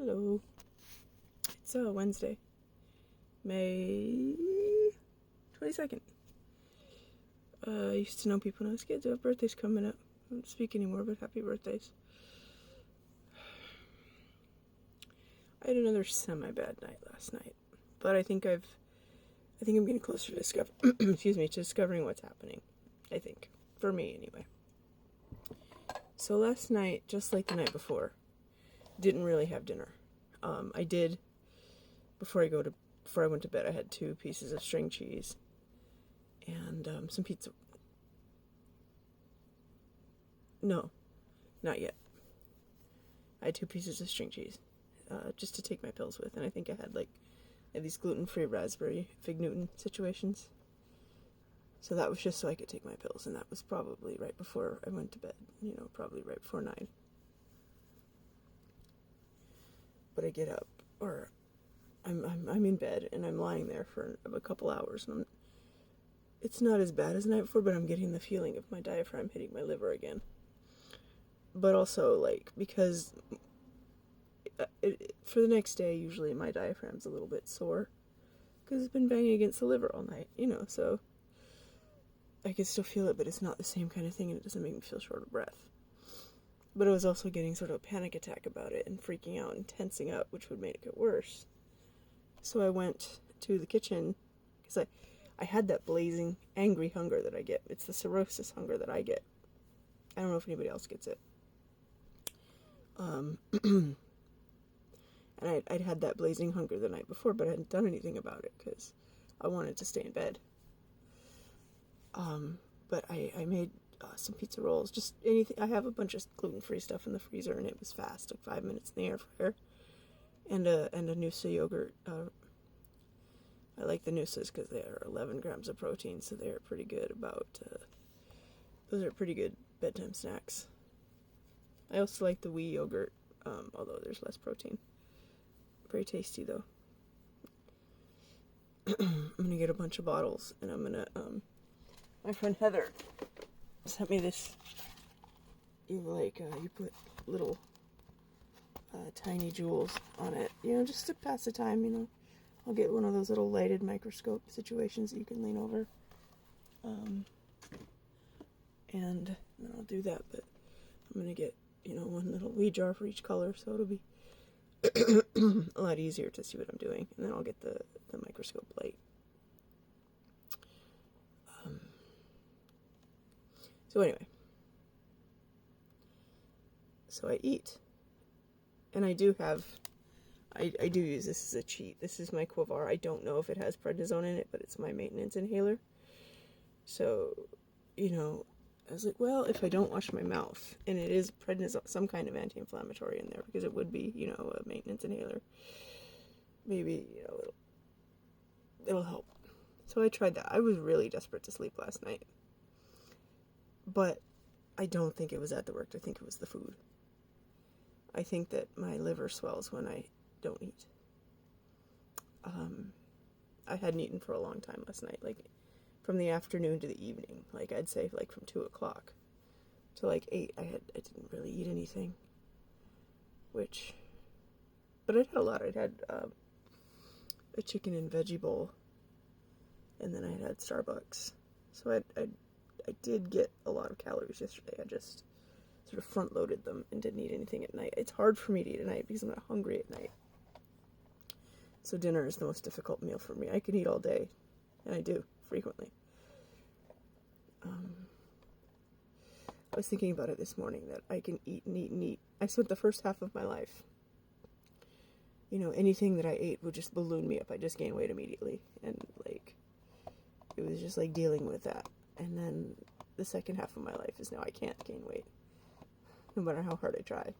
Hello. It's Wednesday, May 22nd. I used to know people when I was a kid who have birthdays coming up. I don't speak anymore, but happy birthdays. I had another semi-bad night last night, but I think I'm getting closer to discovering what's happening. I think, for me anyway. So last night, just like the night before, didn't really have dinner. I did, before I went to bed, I had 2 pieces of string cheese and some pizza. No, not yet. I had 2 pieces of string cheese, just to take my pills with, and I think I had these gluten-free raspberry fig Newton situations. So that was just so I could take my pills, and that was probably right before I went to bed, probably right before 9. But I get up, or I'm in bed, and I'm lying there for a couple hours, and it's not as bad as the night before, but I'm getting the feeling of my diaphragm hitting my liver again. But also, because for the next day, usually my diaphragm's a little bit sore, because it's been banging against the liver all night, so I can still feel it, but it's not the same kind of thing, and it doesn't make me feel short of breath. But I was also getting sort of a panic attack about it and freaking out and tensing up, which would make it worse. So I went to the kitchen, because I had that blazing, angry hunger that I get. It's the cirrhosis hunger that I get. I don't know if anybody else gets it. And I'd had that blazing hunger the night before, but I hadn't done anything about it, because I wanted to stay in bed. But I made some pizza rolls, just anything. I have a bunch of gluten-free stuff in the freezer, and it was fast. Took 5 minutes in the air fryer. And a Noosa yogurt. I like the Noosas because they are 11 grams of protein, so they're pretty good those are pretty good bedtime snacks. I also like the wee yogurt, although there's less protein. Very tasty, though. I'm gonna get a bunch of bottles, and I'm gonna, my friend Heather sent me this, you put little tiny jewels on it, just to pass the time, I'll get one of those little lighted microscope situations that you can lean over, and then I'll do that, but I'm gonna get, one little wee jar for each color, so it'll be a lot easier to see what I'm doing, and then I'll get the microscope light. So anyway, so I eat, and I do use this as a cheat. This is my Quavar. I don't know if it has prednisone in it, but it's my maintenance inhaler. So, I was like, well, if I don't wash my mouth, and it is prednisone, some kind of anti-inflammatory in there, because it would be, a maintenance inhaler, maybe, it'll help. So I tried that. I was really desperate to sleep last night. But I don't think it was at the work. I think it was the food. I think that my liver swells when I don't eat. I hadn't eaten for a long time last night, from the afternoon to the evening. I'd say from 2 o'clock to 8. I didn't really eat anything. But I'd had a lot. I'd had a chicken and veggie bowl, and then I had Starbucks. So I did get a lot of calories yesterday. I just sort of front-loaded them and didn't eat anything at night. It's hard for me to eat at night because I'm not hungry at night. So dinner is the most difficult meal for me. I can eat all day, and I do, frequently. I was thinking about it this morning, that I can eat and eat and eat. I spent the first half of my life, anything that I ate would just balloon me up. I just gain weight immediately, and, it was just, dealing with that. And then the second half of my life is now I can't gain weight, no matter how hard I try.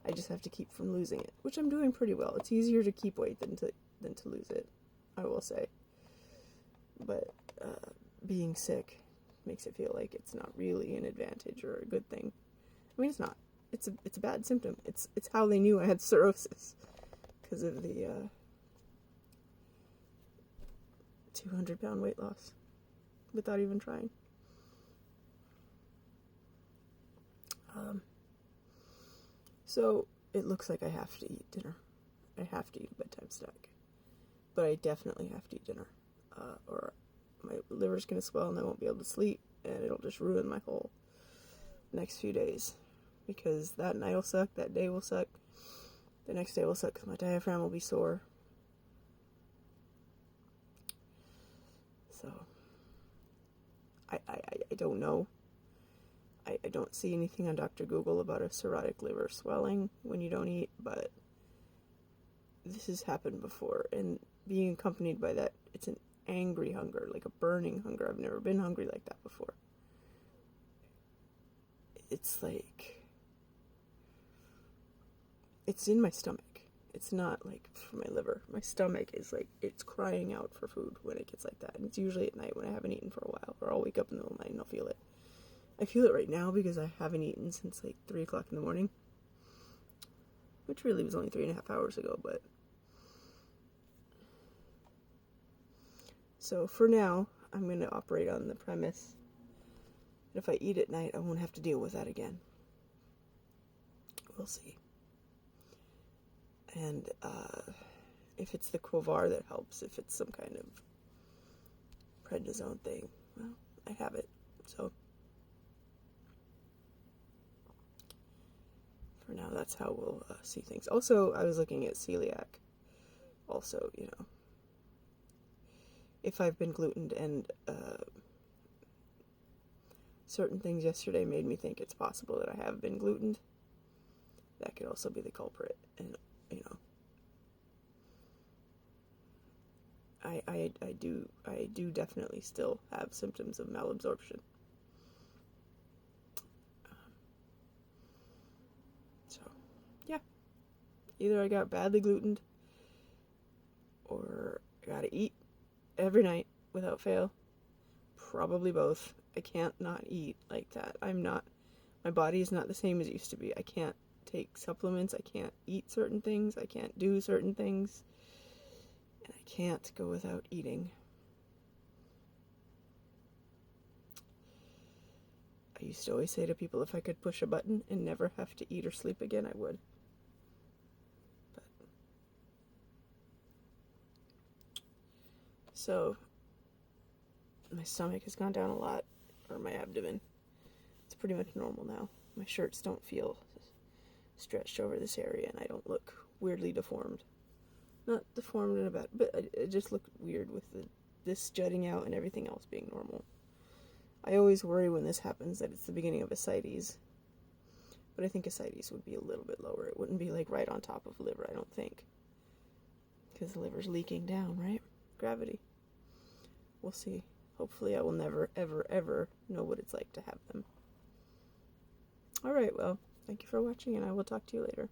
I just have to keep from losing it, which I'm doing pretty well. It's easier to keep weight than to lose it, I will say. But being sick makes it feel like it's not really an advantage or a good thing. I mean, it's not. It's a bad symptom. It's how they knew I had cirrhosis, because of the 200-pound weight loss without even trying. So it looks like I have to eat dinner. I have to eat a bedtime snack. But I definitely have to eat dinner. Or my liver's going to swell and I won't be able to sleep, and it'll just ruin my whole next few days. Because that night will suck, that day will suck, the next day will suck because my diaphragm will be sore. So, I don't know. I don't see anything on Dr. Google about a cirrhotic liver swelling when you don't eat, but this has happened before, and being accompanied by that, it's an angry hunger, like a burning hunger. I've never been hungry like that before. It's like, it's in my stomach. It's not like for my liver. My stomach is like, it's crying out for food when it gets like that, and it's usually at night when I haven't eaten for a while, or I'll wake up in the middle of the night and I'll feel it. I feel it right now because I haven't eaten since like 3 o'clock in the morning, which really was only 3.5 hours ago, but so for now, I'm going to operate on the premise that if I eat at night, I won't have to deal with that again. We'll see. And if it's the Quovar that helps, if it's some kind of prednisone thing, well, I have it. So for now, that's how we'll see things. Also, I was looking at celiac. Also, you know, if I've been glutened, and certain things yesterday made me think it's possible that I have been glutened. That could also be the culprit. And, you know, I do definitely still have symptoms of malabsorption. So, yeah. Either I got badly glutened, or I gotta eat every night without fail. Probably both. I can't not eat like that. My body is not the same as it used to be. I can't take supplements. I can't eat certain things. I can't do certain things. And I can't go without eating. I used to always say to people, if I could push a button and never have to eat or sleep again, I would. But so my stomach has gone down a lot, or my abdomen. It's pretty much normal now. My shirts don't feel stretched over this area, and I don't look weirdly deformed. Not deformed in a bad, but I just look weird with this jutting out and everything else being normal. I always worry when this happens that it's the beginning of ascites, but I think ascites would be a little bit lower. It wouldn't be like right on top of liver, I don't think, because the liver's leaking down, right? Gravity. We'll see. Hopefully I will never, ever, ever know what it's like to have them. Alright, well, thank you for watching, and I will talk to you later.